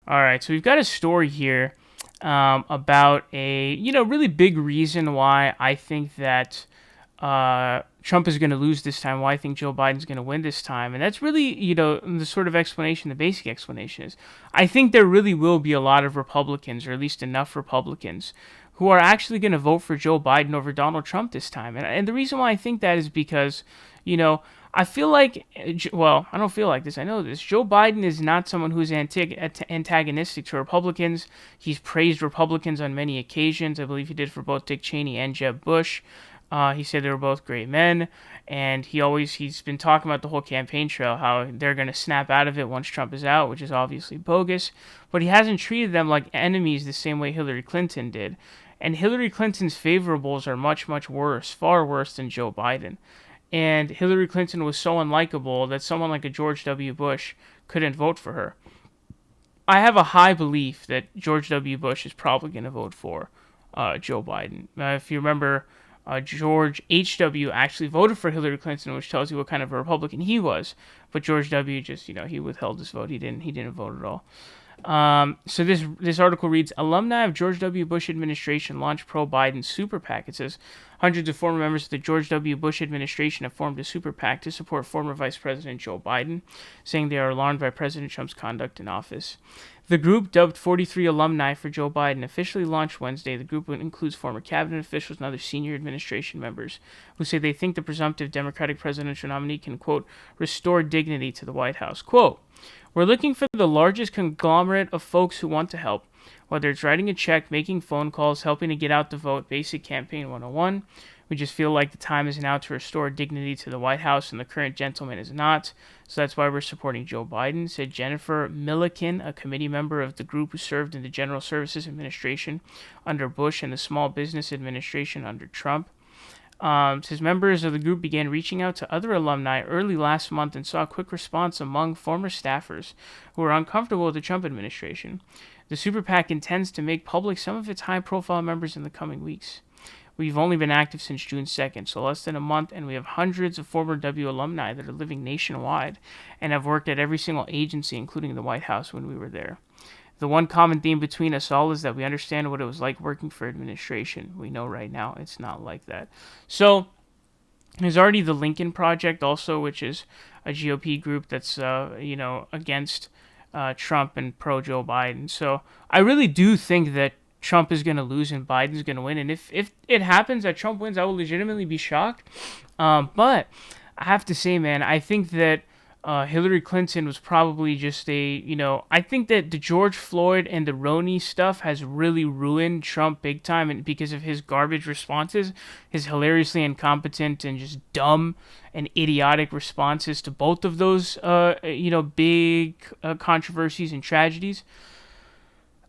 All right, so we've got a story here about a really big reason why I think that Trump is going to lose this time. Why I think Joe Biden's going to win this time, and that's really the sort of explanation. The basic explanation is I think there really will be a lot of Republicans, or at least enough Republicans, who are actually going to vote for Joe Biden over Donald Trump this time. And the reason why I think that is because I feel like, well, I don't feel like this. I know this. Joe Biden is not someone who's antagonistic to Republicans. He's praised Republicans on many occasions. I believe he did for both Dick Cheney and Jeb Bush. He said they were both great men, and he's been talking about the whole campaign trail, how they're going to snap out of it once Trump is out, which is obviously bogus. But he hasn't treated them like enemies the same way Hillary Clinton did. And Hillary Clinton's favorables are much, much worse, far worse than Joe Biden. And Hillary Clinton was so unlikable that someone like a George W. Bush couldn't vote for her. I have a high belief that George W. Bush is probably going to vote for Joe Biden. If you remember, George H.W. actually voted for Hillary Clinton, which tells you what kind of a Republican he was. But George W. just, he withheld his vote. He didn't vote at all. So this article reads, Alumni of George W. Bush administration launch pro-Biden super PAC. It says hundreds of former members of the George W. Bush administration have formed a super PAC to support former Vice President Joe Biden, saying they are alarmed by President Trump's conduct in office. The group, dubbed 43 Alumni for Joe Biden, officially launched Wednesday. The group includes former cabinet officials and other senior administration members who say they think the presumptive Democratic presidential nominee can, quote, restore dignity to the White House. Quote, we're looking for the largest conglomerate of folks who want to help, whether it's writing a check, making phone calls, helping to get out the vote, basic campaign 101. We just feel like the time is now to restore dignity to the White House, and the current gentleman is not. So that's why we're supporting Joe Biden, said Jennifer Millikin, a committee member of the group who served in the General Services Administration under Bush and the Small Business Administration under Trump. Says members of the group began reaching out to other alumni early last month and saw a quick response among former staffers who were uncomfortable with the Trump administration. The Super PAC intends to make public some of its high-profile members in the coming weeks. We've only been active since June 2nd, so less than a month, and we have hundreds of former W alumni that are living nationwide and have worked at every single agency, including the White House, when we were there. The one common theme between us all is that we understand what it was like working for administration. We know right now it's not like that. So there's already the Lincoln Project also, which is a GOP group that's against Trump and pro Joe Biden. So I really do think that Trump is going to lose and Biden's going to win. And if it happens that Trump wins, I will legitimately be shocked. But I have to say, man, I think that Hillary Clinton was probably just I think that the George Floyd and the Roney stuff has really ruined Trump big time, and because of his garbage responses, his hilariously incompetent and just dumb and idiotic responses to both of those, big controversies and tragedies.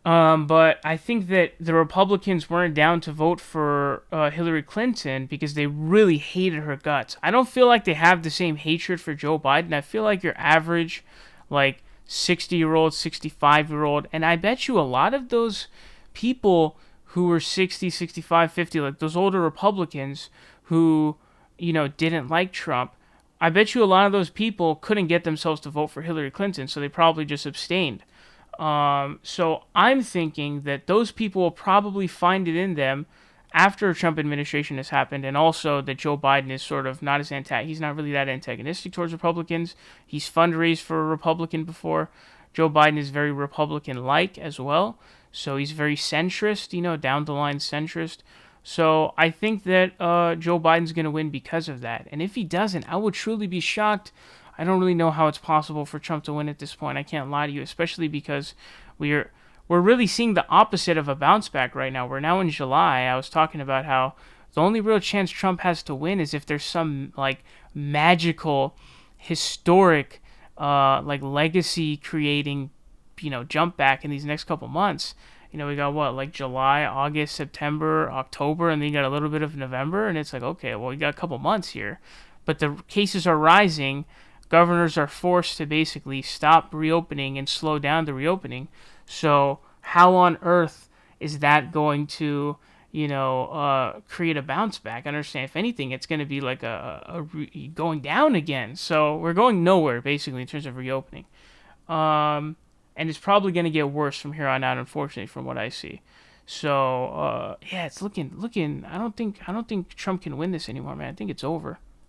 But I think that the Republicans weren't down to vote for Hillary Clinton because they really hated her guts. I don't feel like they have the same hatred for Joe Biden. I feel like your average, 60-year-old, 65-year-old, and I bet you a lot of those people who were 60, 65, 50, like those older Republicans who, didn't like Trump, I bet you a lot of those people couldn't get themselves to vote for Hillary Clinton, so they probably just abstained. So I'm thinking that those people will probably find it in them after a Trump administration has happened, and also that Joe Biden is sort of not as he's not really that antagonistic towards Republicans. He's fundraised for a Republican before. Joe Biden is very Republican-like as well, so he's very centrist, down the line centrist. So I think that Joe Biden's going to win because of that, and if he doesn't, I would truly be shocked. I don't really know how it's possible for Trump to win at this point. I can't lie to you, especially because we're really seeing the opposite of a bounce back right now. We're now in July. I was talking about how the only real chance Trump has to win is if there's some magical, historic, legacy creating, jump back in these next couple months. We got July, August, September, October, and then you got a little bit of November, and it's okay, well, you got a couple months here, but the cases are rising. Governors are forced to basically stop reopening and slow down the reopening. So how on earth is that going to, create a bounce back? I understand, if anything, it's going to be like going down again. So we're going nowhere, basically, in terms of reopening. And and it's probably going to get worse from here on out, unfortunately, from what I see. So yeah, it's looking. I don't think Trump can win this anymore, man. I think it's over.